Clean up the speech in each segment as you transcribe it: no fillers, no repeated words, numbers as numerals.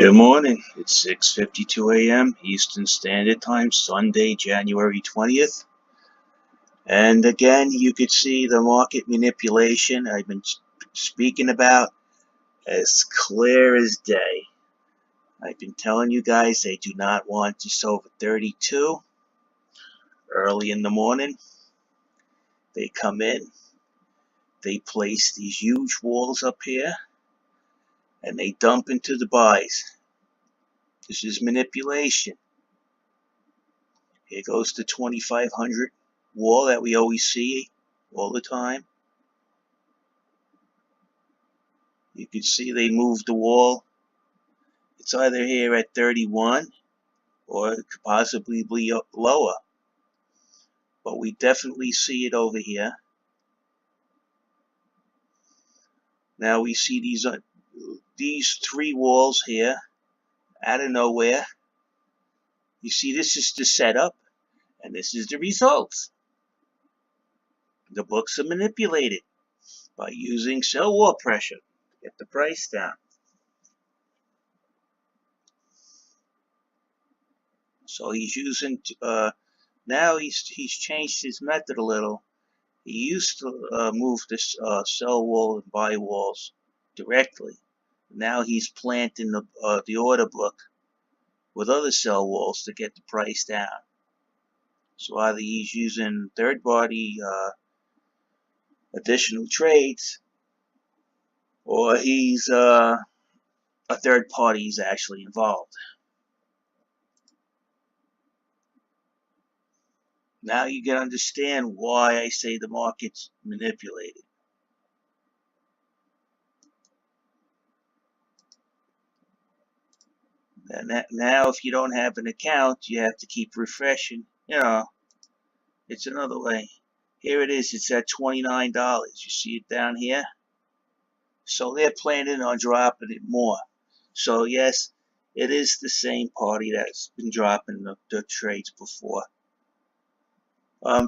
Good morning. It's 6:52 a.m. Eastern Standard Time, Sunday, January 20th. And again, you could see the market manipulation I've been speaking about as clear as day. I've been telling you guys they do not want this over 32 early in the morning. They come in, they place these huge walls up here, and they dump into the buys. This is manipulation. Here goes the 2,500 wall that we always see all the time. You can see they moved the wall. It's either here at 31 or it could possibly be lower. But we definitely see it over here. Now we see these three walls here out of nowhere. You see, this is the setup and this is the results. The books are manipulated by using sell wall pressure to get the price down. So he's using, now he's changed his method a little. He used to move this sell wall and buy walls directly. Now he's planting the order book with other sell walls to get the price down. So either he's using third-party additional trades, or he's a third party is actually involved. Now you can understand why I say the market's manipulated. And now if you don't have an account, you have to keep refreshing. You know, it's another way. Here it is. It's at $29. You see it down here? So they're planning on dropping it more. So yes, it is the same party that's been dropping the trades before.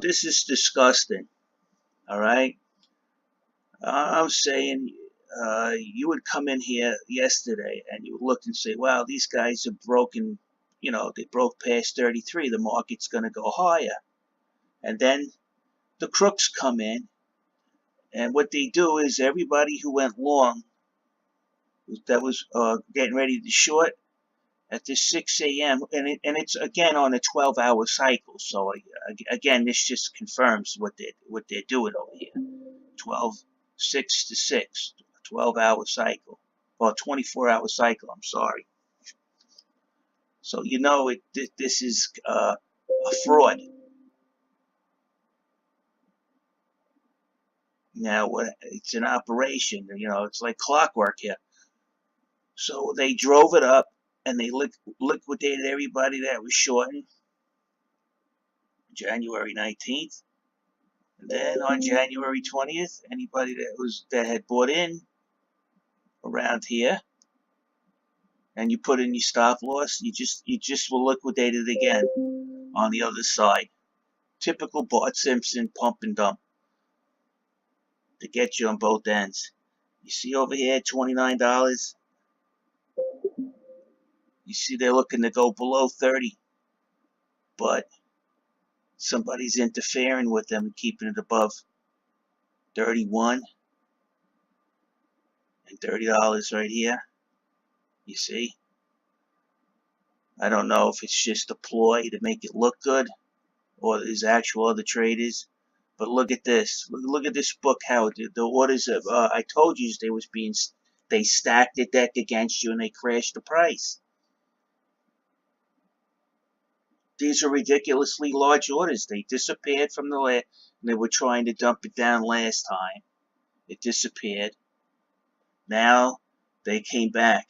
This is disgusting. All right. I'm saying you would come in here yesterday and you would look and say, wow, these guys are broken. You know, they broke past 33. The market's going to go higher. And then the crooks come in. And what they do is everybody who went long, that was getting ready to short at the 6 a.m. And it's again on a 12-hour cycle. So again, this just confirms what they're doing over here. 6 to 6, 12-hour cycle, or 24-hour cycle. I'm sorry. So you know this is a fraud. Now it's an operation. You know, it's like clockwork here. So they drove it up and they liquidated everybody that was shorting January 19th. And then on January 20th, anybody that had bought in around here, and you put in your stop loss, you just will liquidate it again on the other side. Typical Bart Simpson pump and dump to get you on both ends. You see over here, $29. You see they're looking to go below 30, but somebody's interfering with them and keeping it above 31 and $30 right here. You see? I don't know if it's just a ploy to make it look good or there's actual other traders. But look at this. Look at this book, how the orders of I told you they stacked the deck against you and they crashed the price. These are ridiculously large orders. They disappeared from the last, and they were trying to dump it down last time. It disappeared. Now they came back.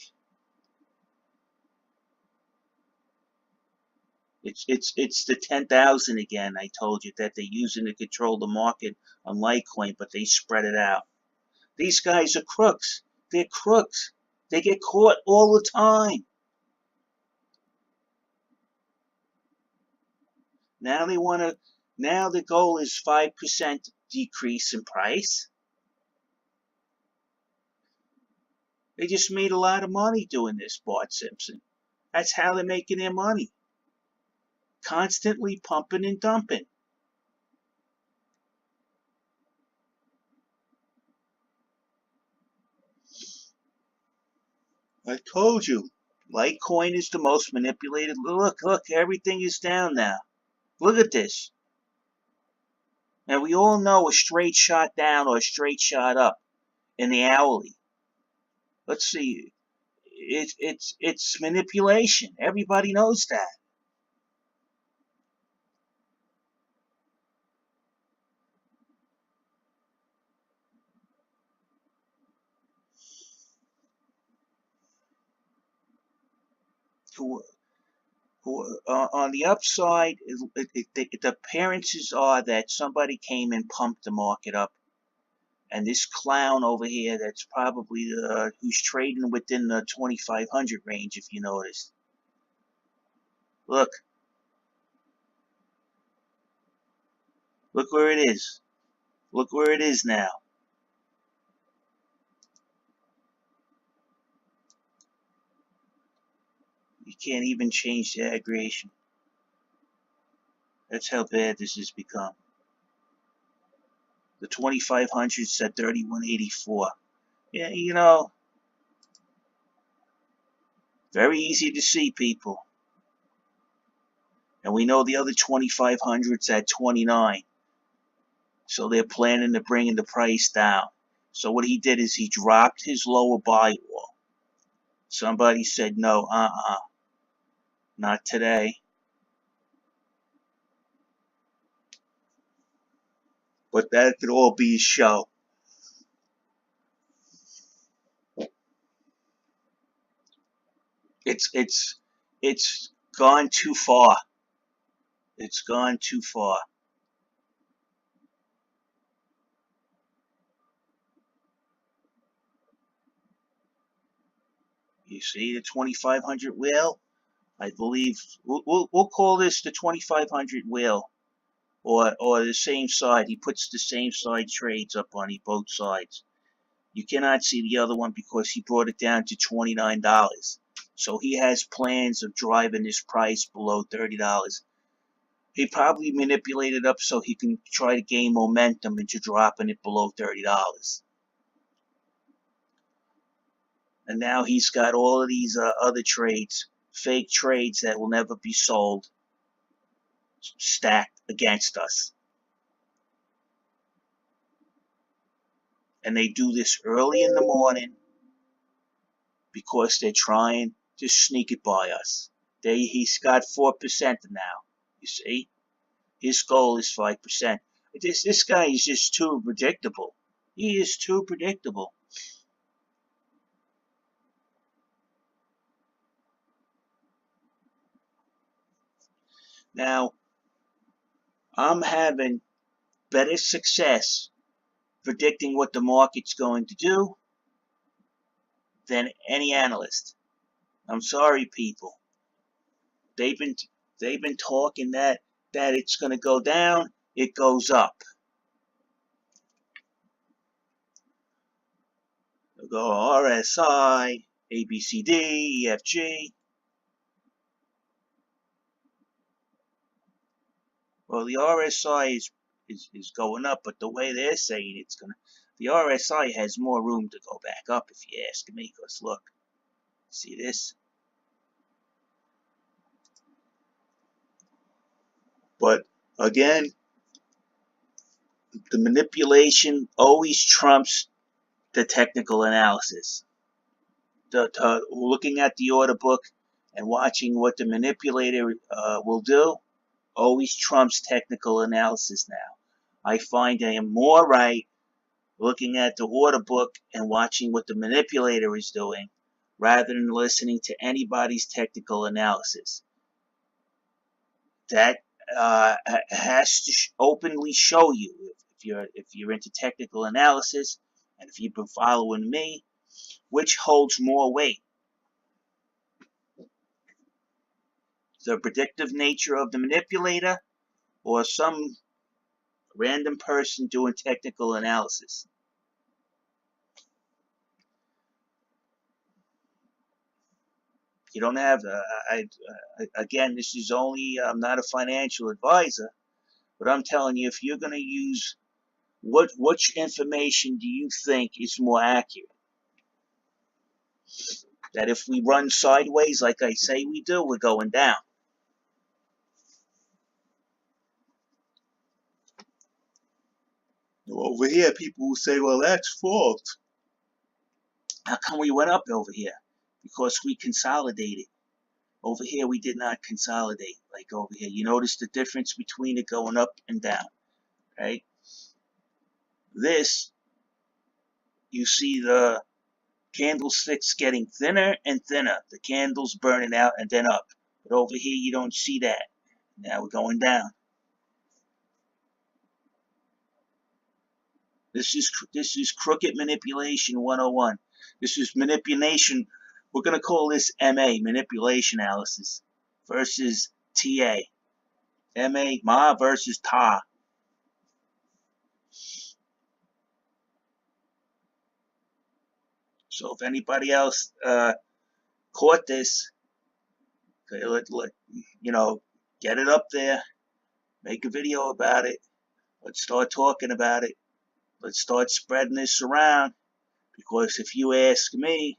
It's the 10,000 again. I told you that they're using to control the market on Litecoin, but they spread it out. These guys are crooks. They're crooks. They get caught all the time. Now they want to. Now the goal is 5% decrease in price. They just made a lot of money doing this, Bart Simpson. That's how they're making their money. Constantly pumping and dumping. I told you. Litecoin is the most manipulated. Look, everything is down now. Look at this. And we all know a straight shot down or a straight shot up in the hourly. Let's see. It's manipulation. Everybody knows that. On the upside, the appearances are that somebody came and pumped the market up, and this clown over here, that's probably who's trading within the 2,500 range, if you notice. Look where it is. Look where it is now. You can't even change the aggregation. That's how bad this has become. The 2,500's at 31.84. Yeah, you know, very easy to see, people. And we know the other 2,500's at 29. So they're planning to bring the price down. So what he did is he dropped his lower buy wall. Somebody said, no, not today. But that could all be a show. It's gone too far. It's gone too far. You see the 2,500 whale? I believe we'll call this the 2,500 whale, or the same side. He puts the same side trades up on both sides. You cannot see the other one because he brought it down to $29. So he has plans of driving this price below $30. He probably manipulated up so he can try to gain momentum into dropping it below $30. And now he's got all of these other trades, fake trades that will never be sold, stacked against us. And they do this early in the morning because they're trying to sneak it by us. He's got 4% now. You see, his goal is 5%. This guy is just too predictable. He is too predictable. Now, I'm having better success predicting what the market's going to do than any analyst. I'm sorry, people. They've been talking that it's going to go down. It goes up. They'll go RSI, ABCD, EFG. Well, the RSI is going up, but the way they're saying it's going to, the RSI has more room to go back up, if you ask me, because look, see this? But again, the manipulation always trumps the technical analysis. Looking at the order book and watching what the manipulator will do always trumps technical analysis now. I find I am more right looking at the order book and watching what the manipulator is doing rather than listening to anybody's technical analysis. That has to openly show you, if you're into technical analysis and if you've been following me, which holds more weight. The predictive nature of the manipulator or some random person doing technical analysis. You don't have, again, this is only, I'm not a financial advisor, but I'm telling you, if you're going to use, which information do you think is more accurate? That if we run sideways, like I say we do, we're going down. Over here, people will say, well, that's false. How come we went up over here? Because we consolidated. Over here, we did not consolidate. Like over here, you notice the difference between it going up and down, right? This, you see the candlesticks getting thinner and thinner. The candles burning out and then up. But over here, you don't see that. Now we're going down. This is crooked manipulation 101. This is manipulation. We're going to call this MA, manipulation analysis, versus TA. MA, Ma versus Ta. So if anybody else caught this, you know, get it up there, make a video about it. Let's start talking about it. Let's start spreading this around, because if you ask me,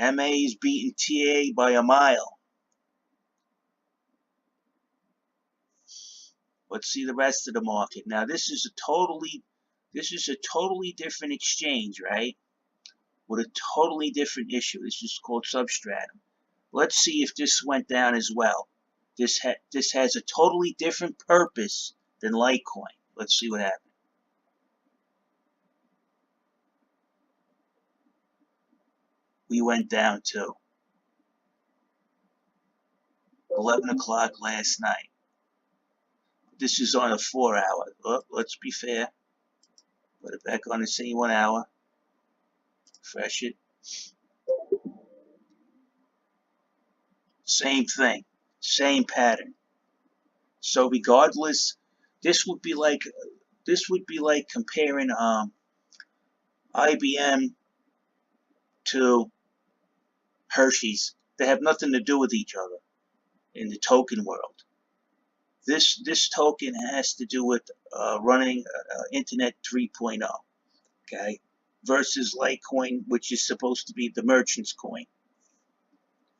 MA is beating TA by a mile. Let's see the rest of the market. Now this is a totally different exchange, right? With a totally different issue. This is called substratum. Let's see if this went down as well. This has a totally different purpose than Litecoin. Let's see what happens. We went down to 11 o'clock last night. This is on a 4-hour. Oh, let's be fair. Put it back on the same 1 hour. Refresh it. Same thing. Same pattern. So regardless, this would be like comparing IBM to Hershey's. They have nothing to do with each other in the token world. This token has to do with running Internet 3.0, okay, versus Litecoin, which is supposed to be the merchant's coin,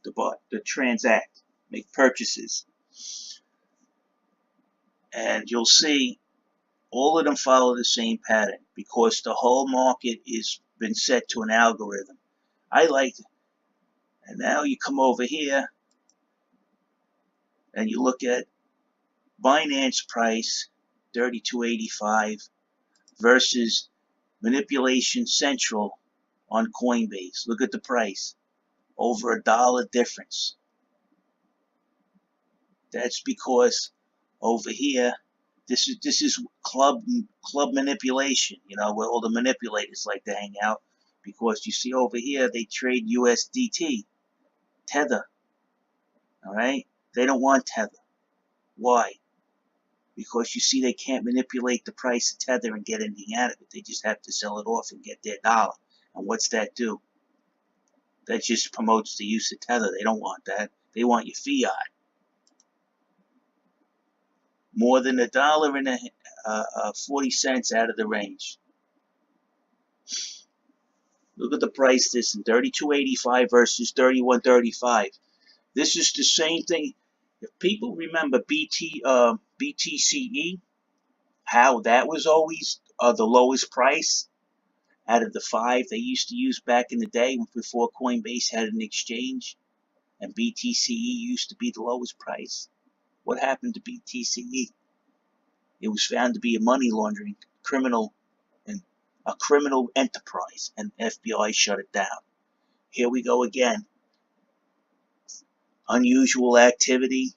the transact, make purchases, and you'll see all of them follow the same pattern because the whole market is been set to an algorithm. I like it. And now you come over here and you look at Binance price 32.85 versus Manipulation Central on Coinbase. Look at the price, over $1 difference. That's because over here, this is club manipulation, you know, where all the manipulators like to hang out, because you see over here they trade USDT, Tether. All right, they don't want Tether. Why? Because you see they can't manipulate the price of Tether and get anything out of it. They just have to sell it off and get their dollar. And what's that do? That just promotes the use of Tether. They don't want that. They want your fiat. More than $1.40 out of the range. Look at the price. This in 32.85 versus 31.35. This is the same thing. If people remember BTCE, how that was always the lowest price out of the 5 they used to use back in the day before Coinbase had an exchange, and BTCE used to be the lowest price. What happened to BTCE? It was found to be a money laundering criminal enterprise, and FBI shut it down. Here we go again. Unusual activity,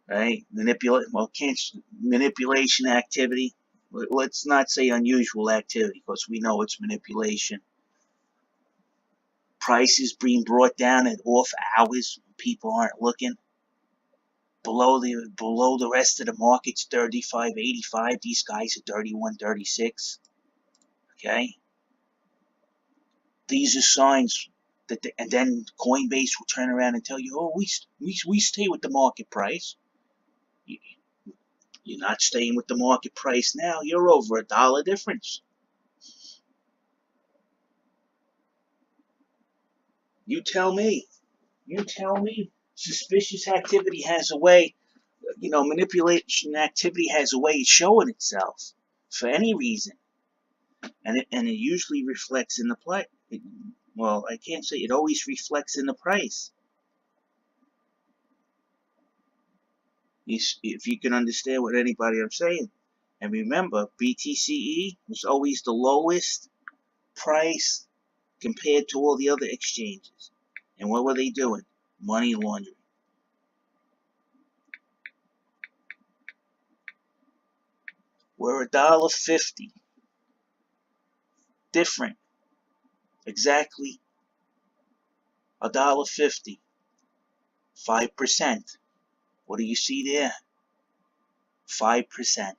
right? Manipulation activity. Let's not say unusual activity, because we know it's manipulation. Prices being brought down at off hours when people aren't looking. Below the rest of the market's 35.85. These guys are 31.36. Okay. These are signs And then Coinbase will turn around and tell you, oh, we stay with the market price. You're not staying with the market price now. You're over $1 difference. You tell me. You tell me. Suspicious activity has a way, manipulation activity has a way of showing itself for any reason. And it usually reflects in the price. Well, I can't say it always reflects in the price. If you can understand what anybody I'm saying. And remember, BTCE was always the lowest price compared to all the other exchanges. And what were they doing? Money laundering. We're $1.50. Different. Exactly $1.50. 5%. What do you see there? 5%.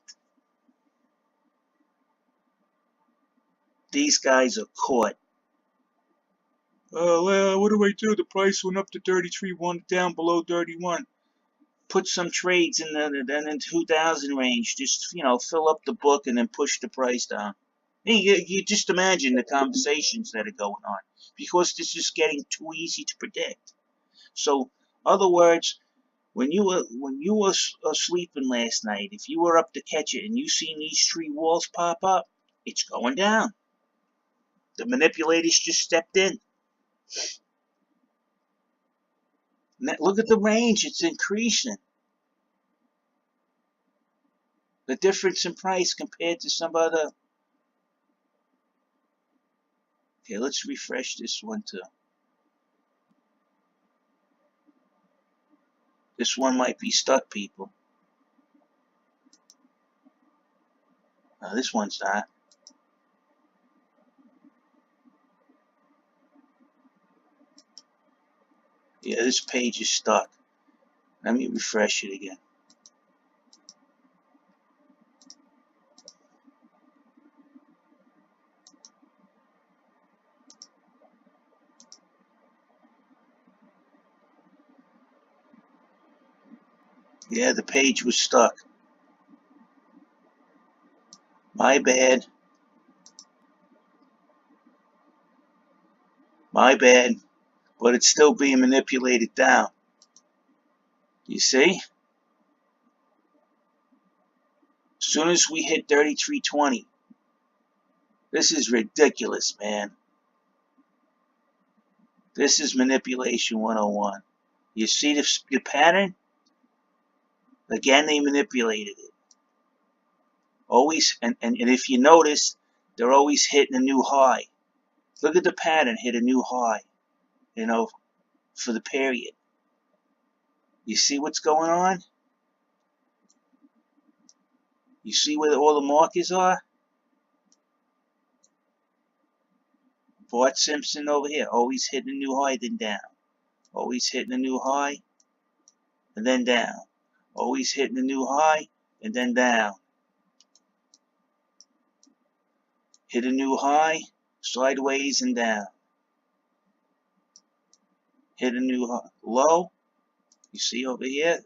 These guys are caught. Well, what do I do? The price went up to 33, one down below 31. Put some trades in the 2000 range. Just, fill up the book and then push the price down. You just imagine the conversations that are going on, because this is getting too easy to predict. So, other words, when you were sleeping last night, if you were up to catch it and you seen these 3 walls pop up, it's going down. The manipulators just stepped in. Look at the range, it's increasing. The difference in price compared to some other. Okay, let's refresh this one too. This one might be stuck, people. No, this one's not. Yeah, this page is stuck. Let me refresh it again. Yeah, the page was stuck. My bad. My bad. But it's still being manipulated down. You see? As soon as we hit 33.20, this is ridiculous, man. This is manipulation 101. You see the pattern? Again, they manipulated it. Always, and if you notice, they're always hitting a new high. Look at the pattern, hit a new high, for the period. You see what's going on? You see where all the markers are? Bart Simpson over here, always hitting a new high, then down. Always hitting a new high, and then down. Always hitting a new high, and then down. Hit a new high, sideways and down. Hit a new low. You see over here?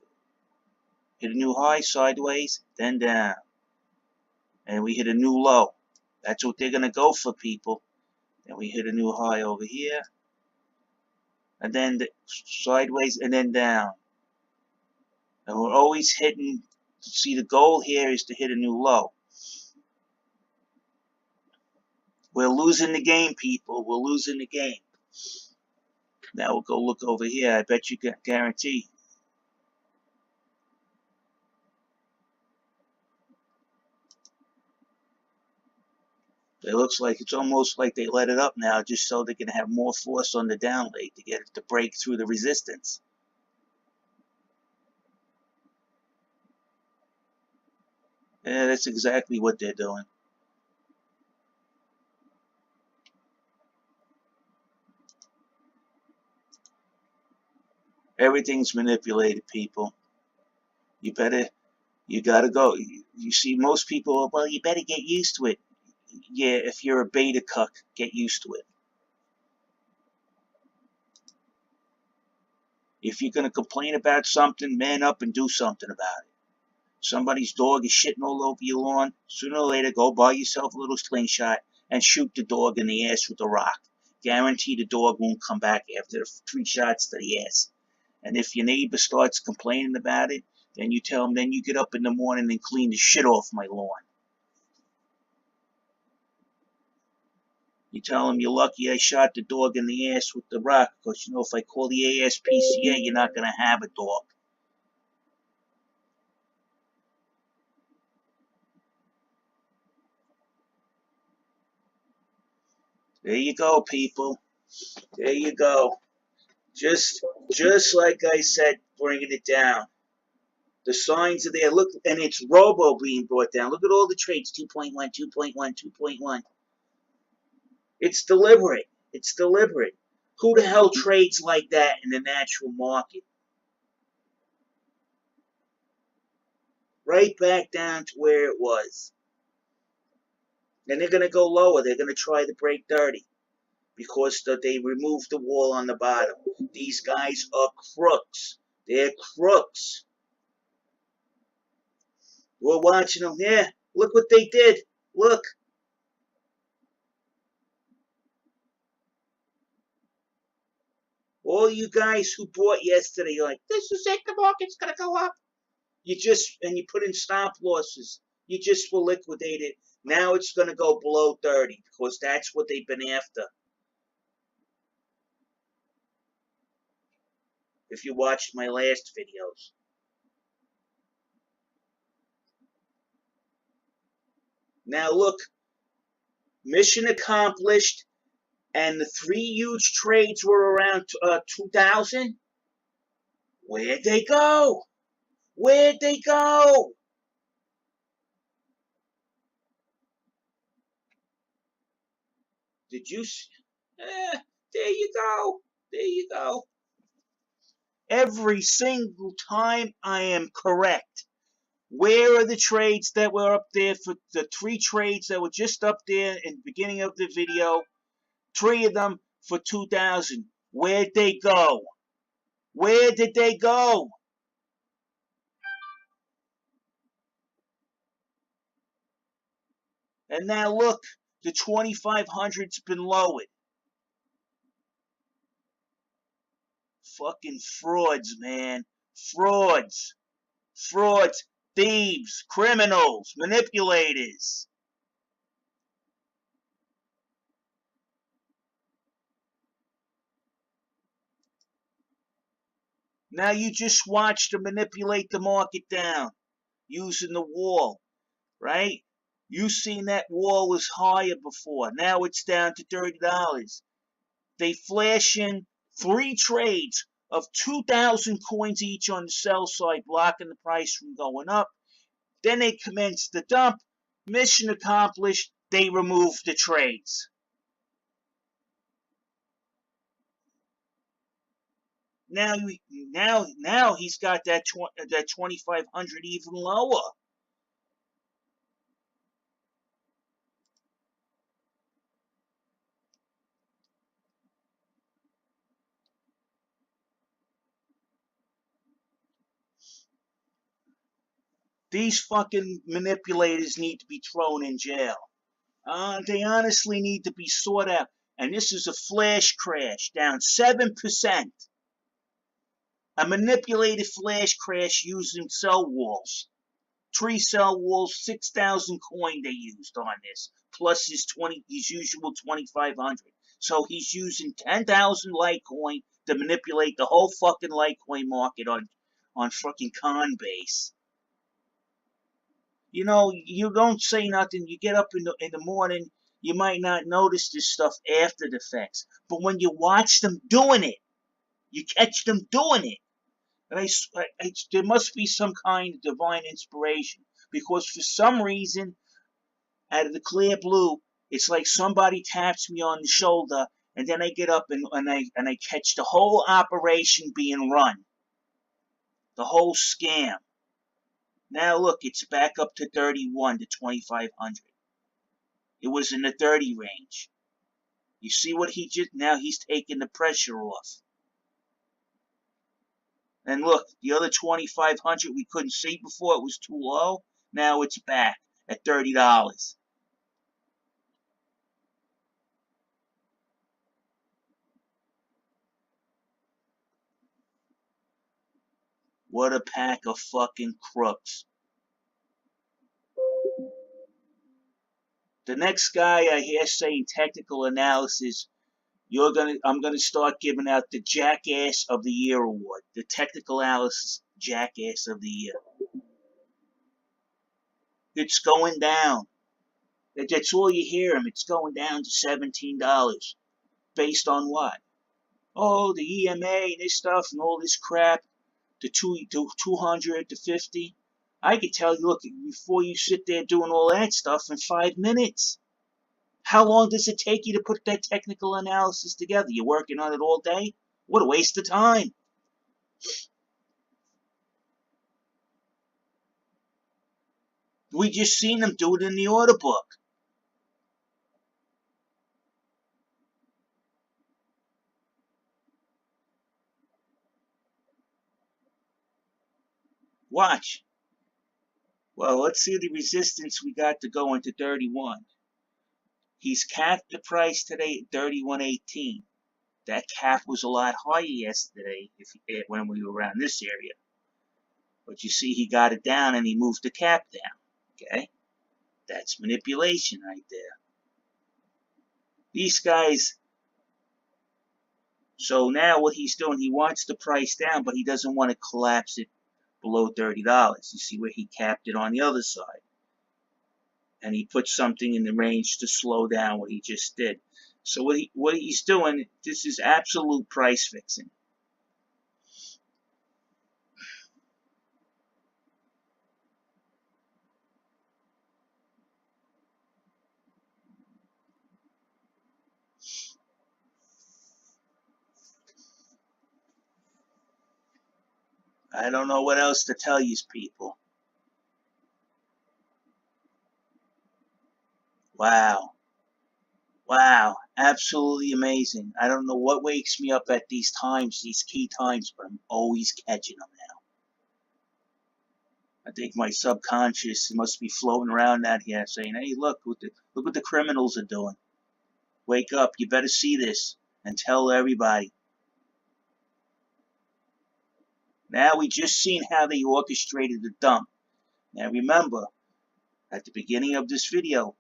Hit a new high, sideways, then down. And we hit a new low. That's what they're going to go for, people. And we hit a new high over here. And then sideways and then down. And we're always hitting. See, the goal here is to hit a new low. We're losing the game, people. We're losing the game. Now we'll go look over here. I bet you guarantee. It looks like it's almost like they let it up now just so they can have more force on the down leg to get it to break through the resistance. Yeah, that's exactly what they're doing. Everything's manipulated, people. You gotta go. You see, most people, well, you better get used to it. Yeah, if you're a beta cuck, get used to it. If you're going to complain about something, man up and do something about it. Somebody's dog is shitting all over your lawn. Sooner or later, go buy yourself a little slingshot and shoot the dog in the ass with a rock. Guarantee the dog won't come back after 3 shots to the ass. And if your neighbor starts complaining about it, then you tell him, then you get up in the morning and clean the shit off my lawn. You tell him you're lucky I shot the dog in the ass with the rock, because you know if I call the ASPCA, you're not going to have a dog. There you go, people. There you go. Just like I said, bringing it down. The signs are there. Look, and it's robo being brought down. Look at all the trades. 2.1, 2.1, 2.1. It's deliberate. It's deliberate. Who the hell trades like that in the natural market? Right back down to where it was. And they're going to go lower. They're going to try to break 30. Because they removed the wall on the bottom. These guys are crooks. They're crooks. We're watching them. Yeah, look what they did. Look. All you guys who bought yesterday, you're like, this is it, the market's going to go up. And you put in stop losses. You just will liquidate it. Now it's going to go below 30 because that's what they've been after. If you watched my last videos. Now look, mission accomplished, and the 3 huge trades were around 2,000. Where'd they go? Where'd they go? Did you see? There you go. There you go. Every single time I am correct. Where are the trades that were up there for the 3 trades that were just up there in the beginning of the video? 3 of them for 2,000. Where'd they go? Where did they go? And now look, the 2,500's been lowered. Fucking frauds, man. Frauds. Frauds. Thieves. Criminals. Manipulators. Now you just watch them manipulate the market down using the wall, right? You seen that wall was higher before. Now it's down to $30. They flash in 3 trades of 2,000 coins each on the sell side, blocking the price from going up. Then they commence the dump. Mission accomplished. They remove the trades. Now he's got that 2,500 even lower. These fucking manipulators need to be thrown in jail. They honestly need to be sought out. And this is a flash crash, down 7%. A manipulated flash crash using cell walls. 3 cell walls, 6,000 coin they used on this, plus his usual 2,500. So he's using 10,000 Litecoin to manipulate the whole fucking Litecoin market on fucking Coinbase. You know, you don't say nothing. You get up in the morning, you might not notice this stuff after the facts, but when you watch them doing it, you catch them doing it. And there must be some kind of divine inspiration, because for some reason, out of the clear blue, it's like somebody taps me on the shoulder, and then I get up and I catch the whole operation being run, the whole scam. Now look, it's back up to 31 to 2,500. It was in the 30 range. You see what he just now he's taking the pressure off. And look, the other 2,500 we couldn't see before, it was too low. Now it's back at $30. What a pack of fucking crooks. The next guy I hear saying technical analysis, I'm gonna start giving out the Jackass of the Year award, the technical analysis Jackass of the Year. It's going down. That's all you hear him. It's going down to $17. Based on what? Oh, the EMA, this stuff, and all this crap. The 200 to 50. I could tell you, look, before you sit there doing all that stuff in 5 minutes. How long does it take you to put that technical analysis together? You're working on it all day? What a waste of time. We just seen them do it in the order book. Watch. Well, let's see the resistance we got to go into 31. He's capped the price today at 31.18. That cap was a lot higher yesterday when we were around this area. But you see, he got it down and he moved the cap down. Okay? That's manipulation right there. These guys. So now what he's doing, he wants the price down, but he doesn't want to collapse it below $30. You see where he capped it on the other side. And he put something in the range to slow down what he just did. So what he's doing, this is absolute price fixing. I don't know what else to tell you people. Wow. Wow. Absolutely amazing. I don't know what wakes me up at these times, these key times, but I'm always catching them now. I think my subconscious must be floating around out here saying, hey, look what the criminals are doing. Wake up. You better see this and tell everybody. Now we just seen how they orchestrated the dump. Now remember, at the beginning of this video,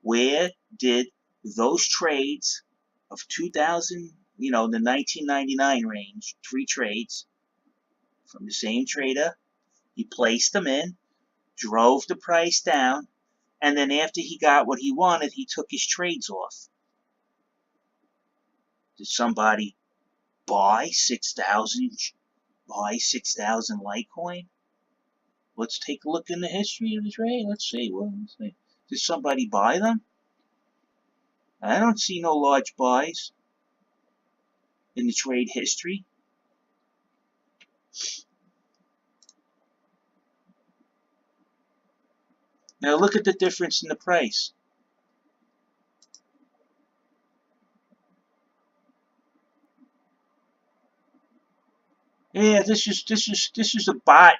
where did those trades of 2000, the 1999 range, 3 trades from the same trader, he placed them in, drove the price down, and then after he got what he wanted, he took his trades off. Did somebody buy 6,000 Litecoin? Let's take a look in the history of the trade. Let's see. Did somebody buy them? I don't see no large buys in the trade history. Now look at the difference in the price. Yeah, this is a bot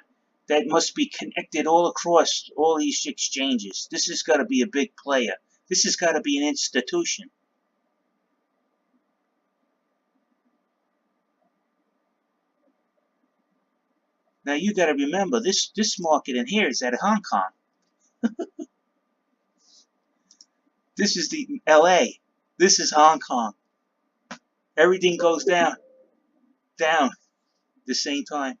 that must be connected all across all these exchanges. This has got to be a big player. This has got to be an institution. Now you got to remember, this market in here is at Hong Kong. This is the LA. This is Hong Kong. Everything goes down at the same time.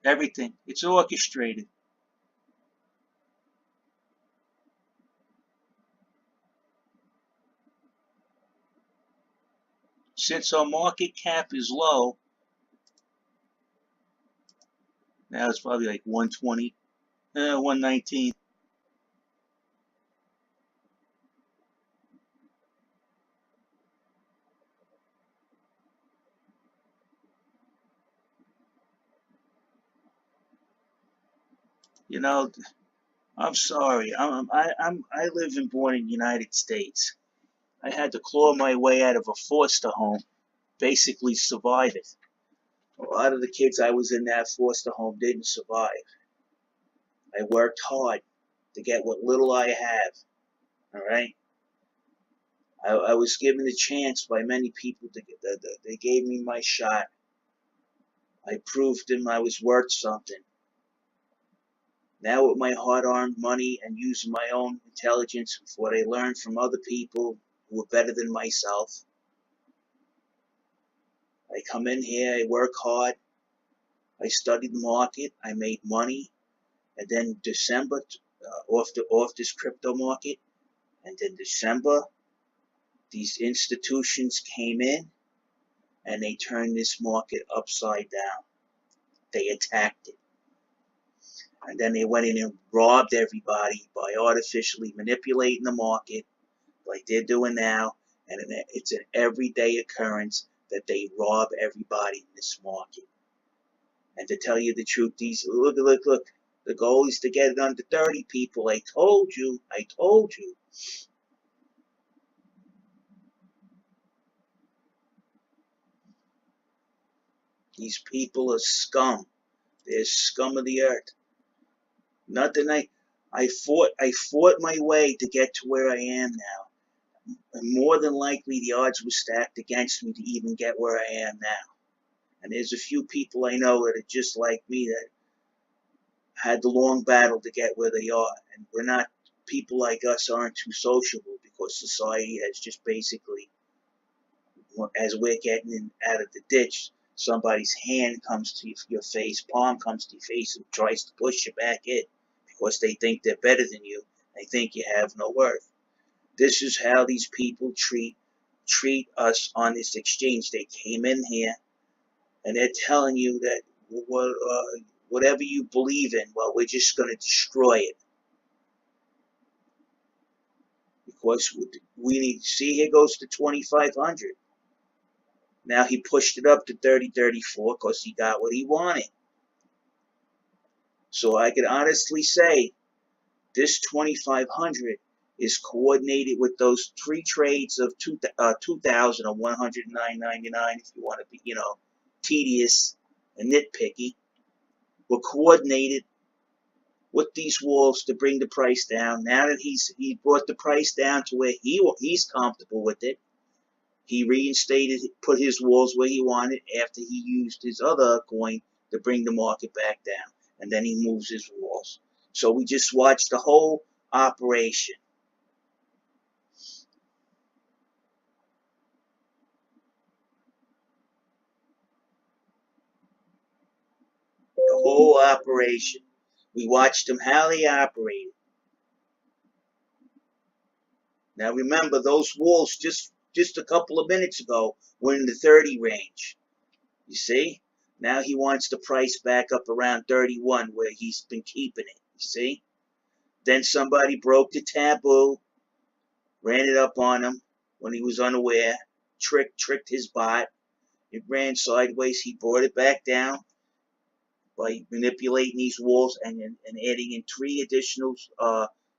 Everything. It's orchestrated. Since our market cap is low, now it's probably like 120, 119. You know, I'm sorry. I live and born in the United States. I had to claw my way out of a foster home, basically survive it. A lot of the kids I was in that foster home didn't survive. I worked hard to get what little I have. All right. I was given the chance by many people to get they gave me my shot. I proved them I was worth something. Now with my hard-earned money and using my own intelligence with what I learned from other people who were better than myself, I come in here, I work hard, I studied the market, I made money, and then December, off this crypto market, and then December, these institutions came in and they turned this market upside down. They attacked it. And then they went in and robbed everybody by artificially manipulating the market like they're doing now. And it's an everyday occurrence that they rob everybody in this market. And to tell you the truth, look, the goal is to get it under 30 people. I told you. These people are scum. They're scum of the earth. Nothing. I fought my way to get to where I am now. And more than likely, the odds were stacked against me to even get where I am now. And there's a few people I know that are just like me that had the long battle to get where they are. And we're not, people like us aren't too sociable because society has just basically, as we're getting out of the ditch, somebody's hand comes to your face, palm comes to your face and tries to push you back in because they think they're better than you. They think you have no worth. This is how these people treat us on this exchange. They came in here and they're telling you that whatever you believe in, well, we're just going to destroy it. Because we need to see, here goes to 2,500. Now he pushed it up to 30.34 because he got what he wanted. So I could honestly say this 2,500 is coordinated with those 3 trades of 2,000 or 109.99 if you want to be, tedious and nitpicky. Were coordinated with these walls to bring the price down. Now that he brought the price down to where he's comfortable with it, he reinstated, put his walls where he wanted after he used his other coin to bring the market back down. And then he moves his walls. So we just watched the whole operation. The whole operation. We watched them how they operated. Now remember, those walls just a couple of minutes ago were in the 30 range. You see? Now he wants the price back up around 31 where he's been keeping it. You see? Then somebody broke the taboo, ran it up on him when he was unaware, tricked his bot. It ran sideways. He brought it back down by manipulating these walls and adding in 3 additional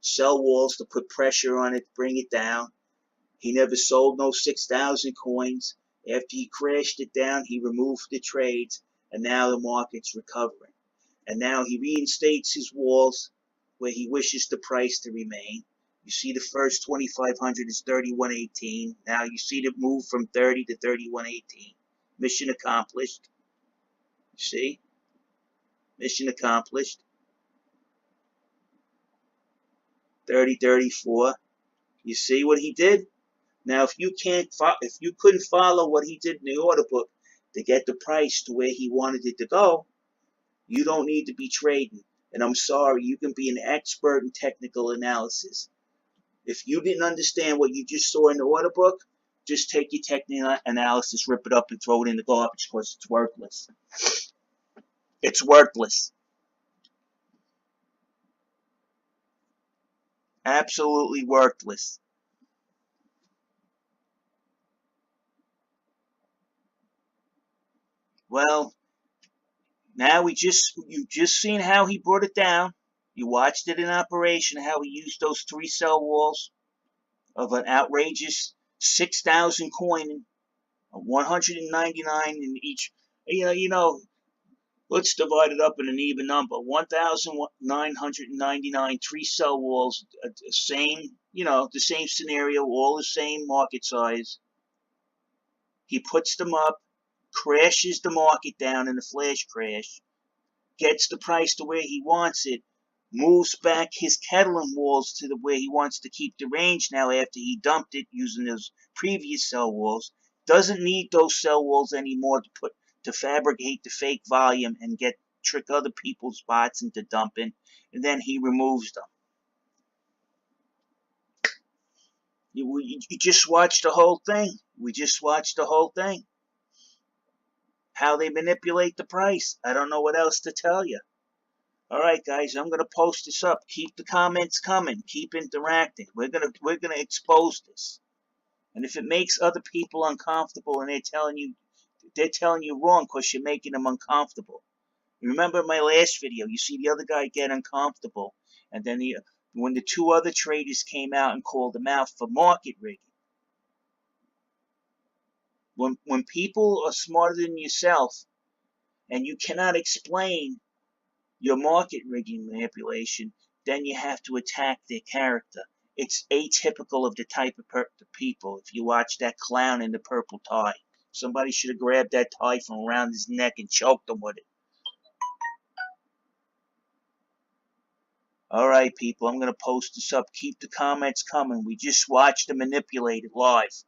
sell walls to put pressure on it, bring it down. He never sold no 6,000 coins. After he crashed it down, he removed the trades, and now the market's recovering. And now he reinstates his walls where he wishes the price to remain. You see the first 2,500 is 31.18. Now you see the move from 30 to 31.18. Mission accomplished. You see? Mission accomplished. 30.34. You see what he did? Now, if you couldn't follow what he did in the order book to get the price to where he wanted it to go, you don't need to be trading. And I'm sorry, you can be an expert in technical analysis. If you didn't understand what you just saw in the order book, just take your technical analysis, rip it up, and throw it in the garbage because it's worthless. It's worthless. Absolutely worthless. Well, now you've just seen how he brought it down. You watched it in operation, how he used those 3 sell walls of an outrageous 6,000 coin, 199 in each. Let's divide it up in an even number. 1,999 3 cell walls, same, the same scenario, all the same market size. He puts them up, crashes the market down in a flash crash, gets the price to where he wants it, moves back his Kettling walls to the where he wants to keep the range now after he dumped it using those previous cell walls. Doesn't need those cell walls anymore to fabricate the fake volume and trick other people's bots into dumping, and then he removes them. You just watched the whole thing. We just watched the whole thing. How they manipulate the price. I don't know what else to tell you. All right, guys, I'm gonna post this up. Keep the comments coming. Keep interacting. We're gonna expose this. And if it makes other people uncomfortable and they're telling you wrong because you're making them uncomfortable. Remember my last video? You see the other guy get uncomfortable, and then when the 2 other traders came out and called him out for market rigging. When people are smarter than yourself, and you cannot explain your market rigging manipulation, then you have to attack their character. It's atypical of the type of people. If you watch that clown in the purple tie, somebody should have grabbed that tie from around his neck and choked him with it. All right, people, I'm going to post this up. Keep the comments coming. We just watched them manipulate it live.